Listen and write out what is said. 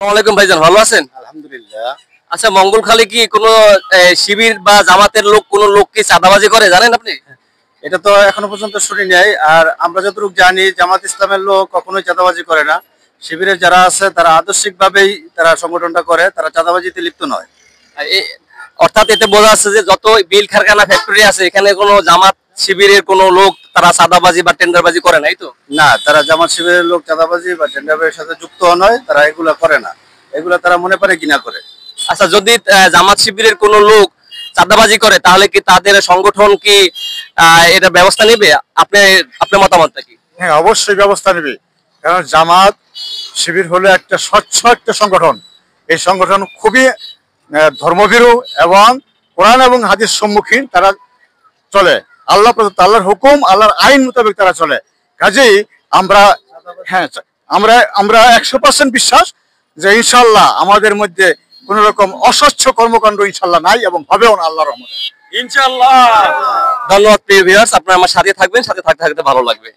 ওয়ালাইকুম ভাইজান, ভালো আছেন? আলহামদুলিল্লাহ। আচ্ছা, মঙ্গলখালী কি কোনো শিবির বা জামাতের কোনো লোক কি চাঁদাবাজি করে জানেন আপনি? এটা তো এখনো পর্যন্ত শুনি নাই। আর আমরা যতটুকু জানি জামাত ইসলামের লোক কখনোই চাঁদাবাজি করে না। শিবিরের যারা আছে তারা আদর্শিক ভাবেই তারা সংগঠনটা করে, তারা চাঁদাবাজিতে লিপ্ত নয়। অর্থাৎ এতে বোঝা যাচ্ছে যে যত বিল কারখানা ফ্যাক্টরি আছে এখানে কোনো জামাত শিবিরের কোনো লোক তারা চাঁদাবাজি বা টেন্ডারবাজি করে নাই তো? না, তারা জামাত শিবিরের লোক চাঁদাবাজি বা টেন্ডারবাজির সাথে যুক্ত নয়, তারা এগুলা করে না। এগুলা তারা মনে পারে কিনা করে। আচ্ছা, যদি জামাত শিবিরের কোনো লোক চাঁদাবাজি করে তাহলে কি তাদের সংগঠন কি এটা ব্যবস্থা নেবে? আপনার মতামতটা কি? হ্যাঁ, অবশ্যই ব্যবস্থা নেবে। কারণ জামাত শিবির হলো একটা স্বচ্ছ একটা সংগঠন। এই সংগঠন খুবই ধর্মভীরু এবং কোরআন এবং হাদিস সম্মুখীন তারা চলে। আল্লাহ প্রদত্ত আল্লাহর হুকুম, আল্লাহর আইন মোতাবেক তারা চলে। কাজেই আমরা আমরা 100% বিশ্বাস যে ইনশাআল্লাহ আমাদের মধ্যে কোন রকম অস্বচ্ছ কর্মকাণ্ড ইনশাআল্লাহ নাই এবং হবেও না আল্লাহর রহমতে ইনশাআল্লাহ। ধন্যবাদ প্রিয় ভিউয়ার্স, আপনারা আমার সাথে থাকবেন, সাথে থাকতে থাকতে ভালো লাগবে।